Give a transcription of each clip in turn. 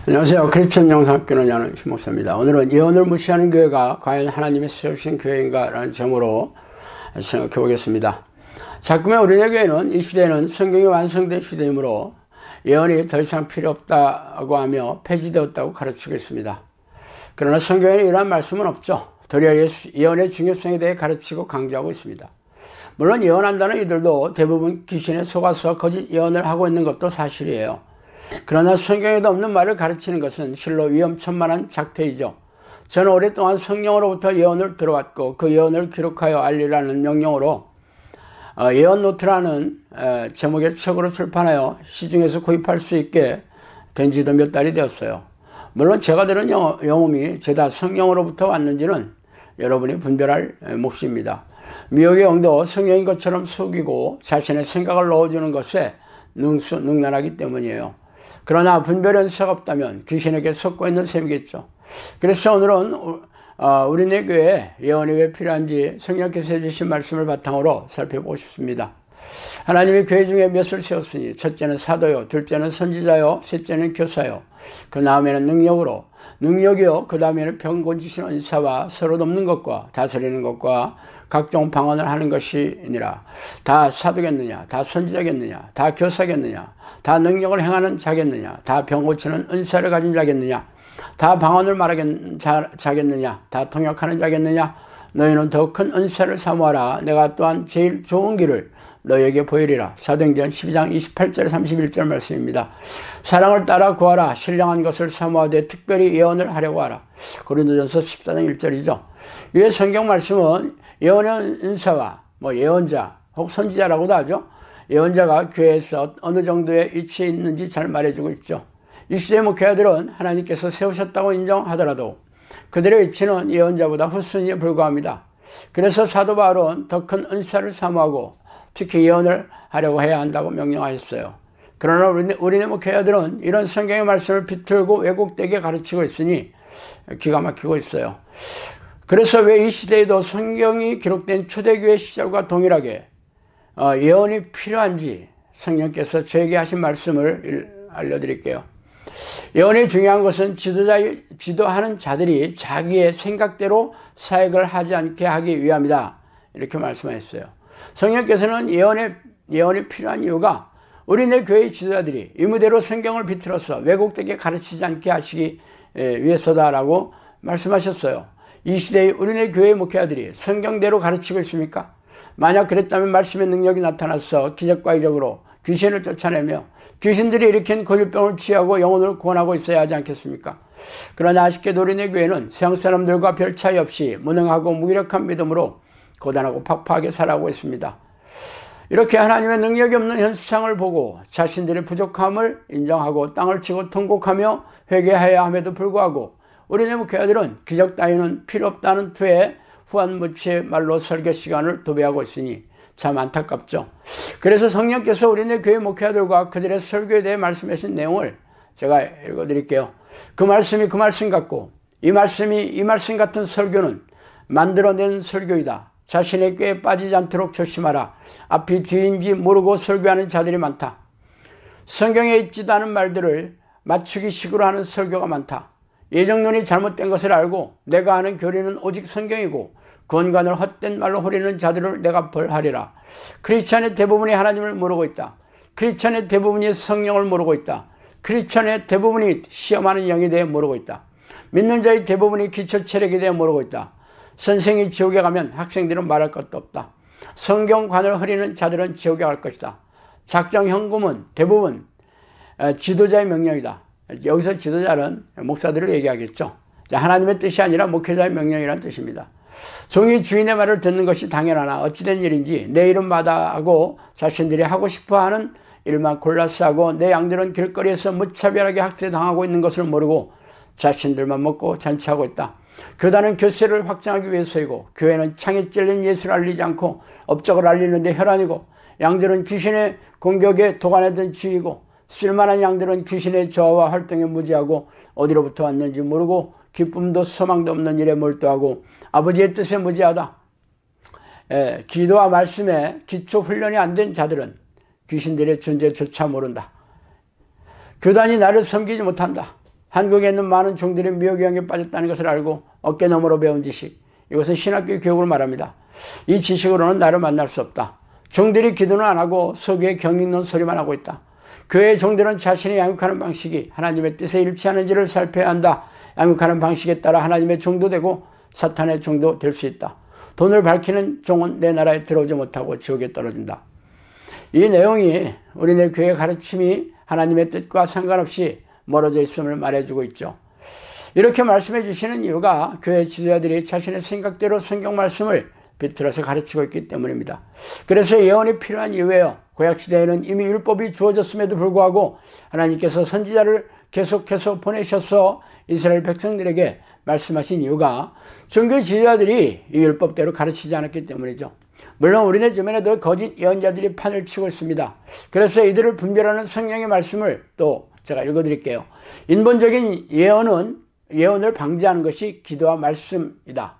안녕하세요. 크리스천 영상학교는 야는 목사입니다. 오늘은 예언을 무시하는 교회가 과연 하나님이 세우신 교회인가 라는 제목으로 생각해 보겠습니다. 자꾸만 우리네 교회는 이 시대는 성경이 완성된 시대이므로 예언이 더 이상 필요 없다고 하며 폐지되었다고 가르치고 있습니다. 그러나 성경에는 이러한 말씀은 없죠. 도리어 예언의 중요성에 대해 가르치고 강조하고 있습니다. 물론 예언한다는 이들도 대부분 귀신에 속아서 거짓 예언을 하고 있는 것도 사실이에요. 그러나 성경에도 없는 말을 가르치는 것은 실로 위험천만한 작태이죠. 저는 오랫동안 성령으로부터 예언을 들어왔고 그 예언을 기록하여 알리라는 명령으로 예언 노트라는 제목의 책으로 출판하여 시중에서 구입할 수 있게 된 지도 몇 달이 되었어요. 물론 제가 들은 영음이 죄다 성령으로부터 왔는지는 여러분이 분별할 몫입니다. 미혹의 영도 성령인 것처럼 속이고 자신의 생각을 넣어주는 것에 능란하기 때문이에요. 그러나 분별 연세가 없다면 귀신에게 속고 있는 셈이겠죠. 그래서 오늘은 우리네 교회에 예언이 왜 필요한지 성령께서 해주신 말씀을 바탕으로 살펴보고 싶습니다. 하나님이 교회 중에 몇을 세웠으니 첫째는 사도요, 둘째는 선지자요, 셋째는 교사요, 그 다음에는 능력이요, 그 다음에는 병 고치시는 은사와 서로 돕는 것과 다스리는 것과 각종 방언을 하는 것이니라. 다 사도겠느냐, 다 선지자겠느냐, 다 교사겠느냐, 다 능력을 행하는 자겠느냐, 다 병 고치는 은사를 가진 자겠느냐, 다 방언을 말하는 자겠느냐, 다 통역하는 자겠느냐. 너희는 더 큰 은사를 사모하라. 내가 또한 제일 좋은 길을 너희에게 보이리라. 사도행전 12장 28절 31절 말씀입니다. 사랑을 따라 구하라. 신령한 것을 사모하되 특별히 예언을 하려고 하라. 고린도전서 14장 1절이죠. 이 성경 말씀은 예언의 은사와 예언자 혹 선지자라고도 하죠. 예언자가 교회에서 어느 정도의 위치에 있는지 잘 말해주고 있죠. 이 시대의 목회자들은 하나님께서 세우셨다고 인정하더라도 그들의 위치는 예언자보다 후순위에 불과합니다. 그래서 사도 바울은 더 큰 은사를 사모하고 특히 예언을 하려고 해야 한다고 명령하였어요. 그러나 우리네 목회자들은 이런 성경의 말씀을 비틀고 왜곡되게 가르치고 있으니 기가 막히고 있어요. 그래서 왜 이 시대에도 성경이 기록된 초대교회 시절과 동일하게 예언이 필요한지 성령께서 저에게 하신 말씀을 알려드릴게요. 예언이 중요한 것은 지도하는 자들이 자기의 생각대로 사역을 하지 않게 하기 위함이다. 이렇게 말씀하셨어요. 성령께서는 예언이 필요한 이유가 우리네 교회의 지도자들이 의무대로 성경을 비틀어서 왜곡되게 가르치지 않게 하시기 위해서다라고 말씀하셨어요. 이 시대의 우리네 교회의 목회자들이 성경대로 가르치고 있습니까? 만약 그랬다면 말씀의 능력이 나타나서 기적과 이적으로 귀신을 쫓아내며 귀신들이 일으킨 고질병을 치유하고 영혼을 구원하고 있어야 하지 않겠습니까? 그러나 아쉽게도 우리네 교회는 세상 사람들과 별 차이 없이 무능하고 무기력한 믿음으로 고단하고 팍팍하게 살아가고 있습니다. 이렇게 하나님의 능력이 없는 현 세상을 보고 자신들의 부족함을 인정하고 땅을 치고 통곡하며 회개해야 함에도 불구하고 우리네 목회자들은 기적 따위는 필요 없다는 투에 후한무치의 말로 설교 시간을 도배하고 있으니 참 안타깝죠. 그래서 성령께서 우리네 교회 목회자들과 그들의 설교에 대해 말씀하신 내용을 제가 읽어드릴게요. 그 말씀이 그 말씀 같고 이 말씀이 이 말씀 같은 설교는 만들어낸 설교이다. 자신의 꾀에 빠지지 않도록 조심하라. 앞이 뒤인지 모르고 설교하는 자들이 많다. 성경에 있지도 않은 말들을 맞추기 식으로 하는 설교가 많다. 예정론이 잘못된 것을 알고 내가 하는 교리는 오직 성경이고 구원관을 헛된 말로 호리는 자들을 내가 벌하리라. 크리스천의 대부분이 하나님을 모르고 있다. 크리스천의 대부분이 성령을 모르고 있다. 크리스천의 대부분이 시험하는 영에 대해 모르고 있다. 믿는 자의 대부분이 기초 체력에 대해 모르고 있다. 선생이 지옥에 가면 학생들은 말할 것도 없다. 성경관을 흐리는 자들은 지옥에 갈 것이다. 작정 현금은 대부분 지도자의 명령이다. 여기서 지도자는 목사들을 얘기하겠죠. 하나님의 뜻이 아니라 목회자의 명령이라는 뜻입니다. 종이 주인의 말을 듣는 것이 당연하나 어찌된 일인지 내 이름 마다하고 자신들이 하고 싶어하는 일만 골라서 하고 내 양들은 길거리에서 무차별하게 학대당하고 있는 것을 모르고 자신들만 먹고 잔치하고 있다. 교단은 교세를 확장하기 위해서이고 교회는 창에 찔린 예수를 알리지 않고 업적을 알리는 데 혈안이고 양들은 귀신의 공격에 도가내던 쥐이고 쓸만한 양들은 귀신의 저하와 활동에 무지하고 어디로부터 왔는지 모르고 기쁨도 소망도 없는 일에 몰두하고 아버지의 뜻에 무지하다. 기도와 말씀에 기초 훈련이 안 된 자들은 귀신들의 존재조차 모른다. 교단이 나를 섬기지 못한다. 한국에 있는 많은 종들이 미혹영에 빠졌다는 것을 알고 어깨너머로 배운 지식, 이것은 신학교 교육을 말합니다. 이 지식으로는 나를 만날 수 없다. 종들이 기도는 안 하고 속에 경 있는 소리만 하고 있다. 교회의 종들은 자신이 양육하는 방식이 하나님의 뜻에 일치하는지를 살펴야 한다. 양육하는 방식에 따라 하나님의 종도 되고 사탄의 종도 될 수 있다. 돈을 밝히는 종은 내 나라에 들어오지 못하고 지옥에 떨어진다. 이 내용이 우리네 교회 가르침이 하나님의 뜻과 상관없이 멀어져 있음을 말해주고 있죠. 이렇게 말씀해 주시는 이유가 교회 지도자들이 자신의 생각대로 성경 말씀을 비틀어서 가르치고 있기 때문입니다. 그래서 예언이 필요한 이유예요. 구약시대에는 이미 율법이 주어졌음에도 불구하고 하나님께서 선지자를 계속해서 보내셔서 이스라엘 백성들에게 말씀하신 이유가 종교 지도자들이 이 율법대로 가르치지 않았기 때문이죠. 물론 우리네 주변에도 거짓 예언자들이 판을 치고 있습니다. 그래서 이들을 분별하는 성경의 말씀을 또 제가 읽어드릴게요. 인본적인 예언을 방지하는 것이 기도와 말씀이다.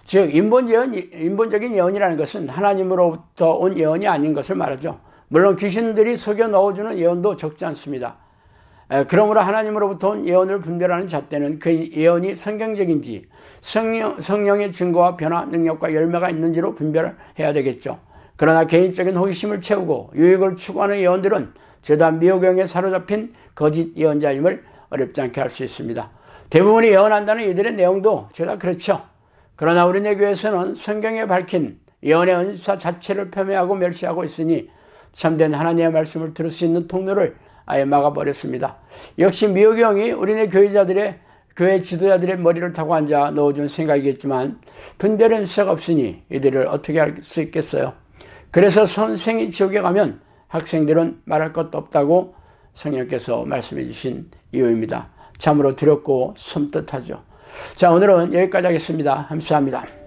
즉 인본적인 예언이라는 것은 하나님으로부터 온 예언이 아닌 것을 말하죠. 물론 귀신들이 속여 넣어주는 예언도 적지 않습니다. 그러므로 하나님으로부터 온 예언을 분별하는 잣대는 그 예언이 성경적인지 성령의 증거와 변화, 능력과 열매가 있는지로 분별해야 되겠죠. 그러나 개인적인 호기심을 채우고 유익을 추구하는 예언들은 죄다 미혹영에 사로잡힌 거짓 예언자임을 어렵지 않게 할 수 있습니다. 대부분이 예언한다는 이들의 내용도 죄다 그렇죠. 그러나 우리네 교회에서는 성경에 밝힌 예언의 은사 자체를 폄훼하고 멸시하고 있으니 참된 하나님의 말씀을 들을 수 있는 통로를 아예 막아버렸습니다. 역시 미혹영이 우리네 교회 지도자들의 머리를 타고 앉아 넣어준 생각이겠지만 분별의 수가 없으니 이들을 어떻게 할 수 있겠어요. 그래서 선생이 지옥에 가면 학생들은 말할 것도 없다고 성령께서 말씀해 주신 이유입니다. 참으로 두렵고 섬뜩하죠. 자, 오늘은 여기까지 하겠습니다. 감사합니다.